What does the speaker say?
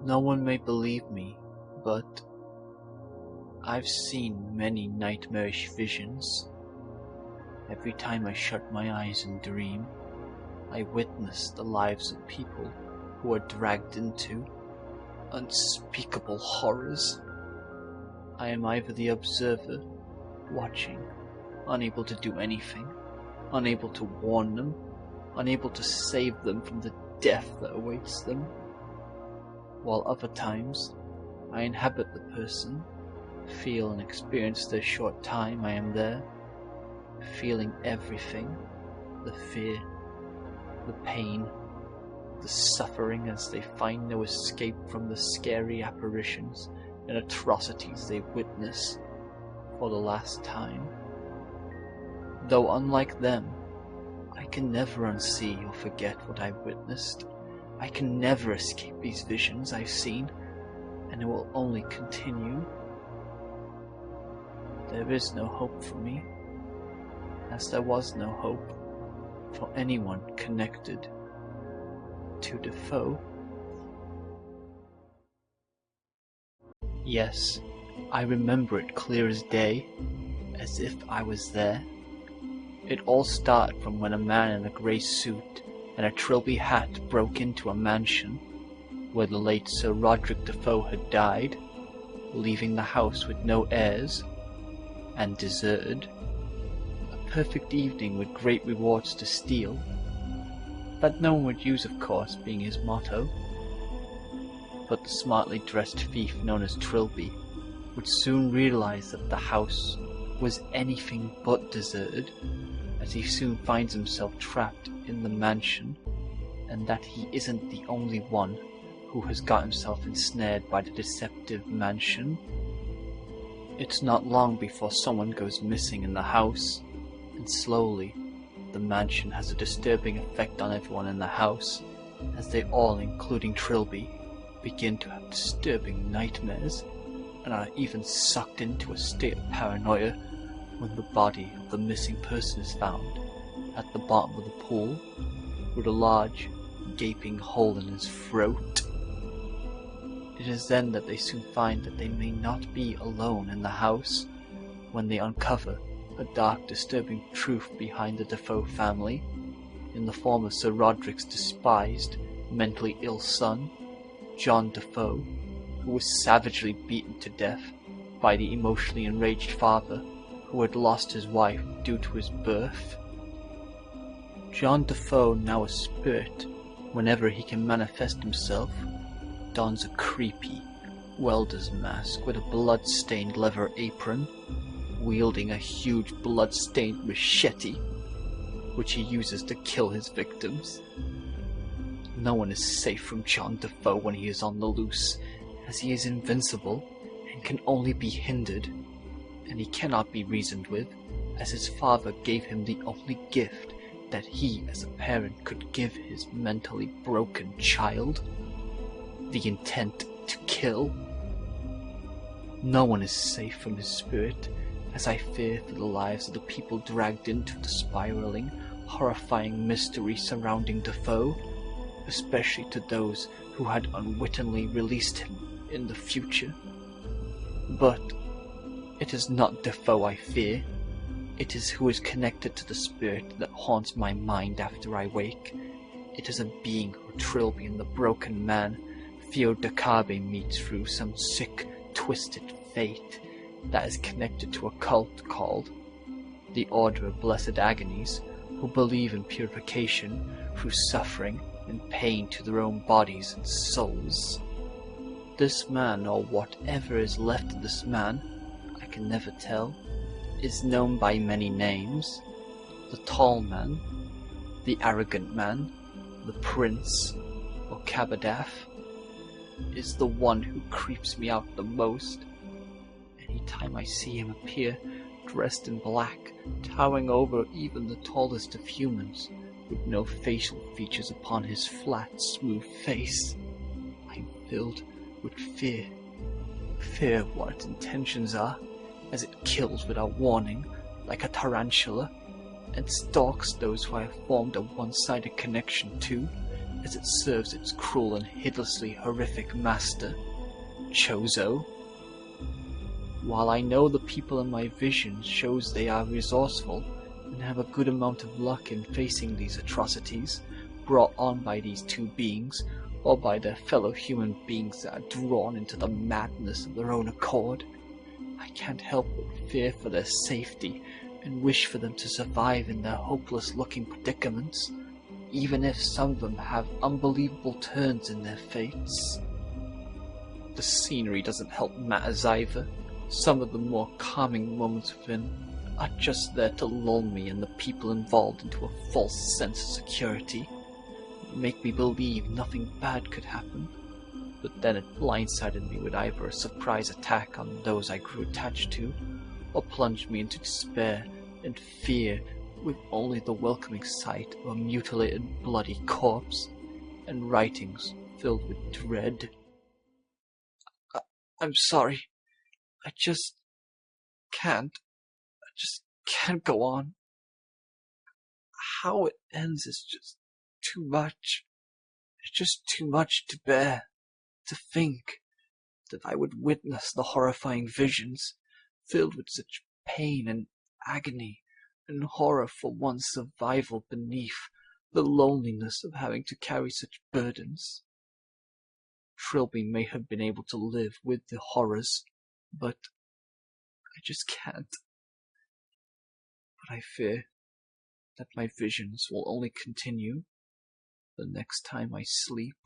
No one may believe me, but I've seen many nightmarish visions. Every time I shut my eyes and dream, I witness the lives of people who are dragged into unspeakable horrors. I am either the observer, watching, unable to do anything, unable to warn them, unable to save them from the death that awaits them, while other times I inhabit the person, feel and experience the short time I am there, feeling everything, the fear, the pain, the suffering as they find no escape from the scary apparitions and atrocities they witness for the last time. Though unlike them, I can never unsee or forget what I've witnessed. I can never escape these visions I've seen, and it will only continue. There is no hope for me, as there was no hope for anyone connected to Defoe. Yes, I remember it clear as day, as if I was there. It all started from when a man in a grey suit and a trilby hat broke into a mansion where the late Sir Roderick Defoe had died, leaving the house with no heirs, and deserted. A perfect evening with great rewards to steal, that no one would use, of course, being his motto. But the smartly dressed thief known as Trilby would soon realize that the house was anything but deserted, as he soon finds himself trapped in the mansion, and that he isn't the only one who has got himself ensnared by the deceptive mansion. It's not long before someone goes missing in the house, and slowly the mansion has a disturbing effect on everyone in the house, as they all, including Trilby, begin to have disturbing nightmares, and are even sucked into a state of paranoia when the body of the missing person is found at the bottom of the pool, with a large, gaping hole in his throat. It is then that they soon find that they may not be alone in the house, when they uncover a dark, disturbing truth behind the Defoe family, in the form of Sir Roderick's despised, mentally ill son, John Defoe, who was savagely beaten to death by the emotionally enraged father who had lost his wife due to his birth. John Defoe, now a spirit, whenever he can manifest himself, dons a creepy welder's mask with a blood-stained leather apron, wielding a huge blood-stained machete, which he uses to kill his victims. No one is safe from John Defoe when he is on the loose, as he is invincible and can only be hindered, and he cannot be reasoned with, as his father gave him the only gift that he as a parent could give his mentally broken child: the intent to kill. No one is safe from his spirit, as I fear for the lives of the people dragged into the spiraling, horrifying mystery surrounding Defoe, especially to those who had unwittingly released him in the future. But it is not Defoe I fear. It is who is connected to the spirit that haunts my mind after I wake. It is a being who Trilby and the broken man Theo Dakabe meets through some sick, twisted fate that is connected to a cult called the Order of Blessed Agonies, who believe in purification through suffering and pain to their own bodies and souls. This man, or whatever is left of this man, I can never tell, is known by many names: the Tall Man, the Arrogant Man, the Prince, or Kabadath, is the one who creeps me out the most. Any time I see him appear, dressed in black, towering over even the tallest of humans, with no facial features upon his flat, smooth face, I am filled with fear. Fear of what its intentions are, as it kills without warning, like a tarantula, and stalks those who I have formed a one-sided connection to, as it serves its cruel and hideously horrific master, Chzo. While I know the people in my vision shows they are resourceful and have a good amount of luck in facing these atrocities brought on by these two beings, or by their fellow human beings that are drawn into the madness of their own accord, I can't help but fear for their safety and wish for them to survive in their hopeless-looking predicaments, even if some of them have unbelievable turns in their fates. The scenery doesn't help matters either. Some of the more calming moments within are just there to lull me and the people involved into a false sense of security, make me believe nothing bad could happen, but then it blindsided me with either a surprise attack on those I grew attached to, or plunged me into despair and fear with only the welcoming sight of a mutilated, bloody corpse, and writings filled with dread. I'm sorry. I just can't go on. How it ends is just too much. It's just too much to bear. To think that I would witness the horrifying visions, filled with such pain and agony and horror for one's survival beneath the loneliness of having to carry such burdens. Trilby may have been able to live with the horrors, but I just can't. But I fear that my visions will only continue the next time I sleep.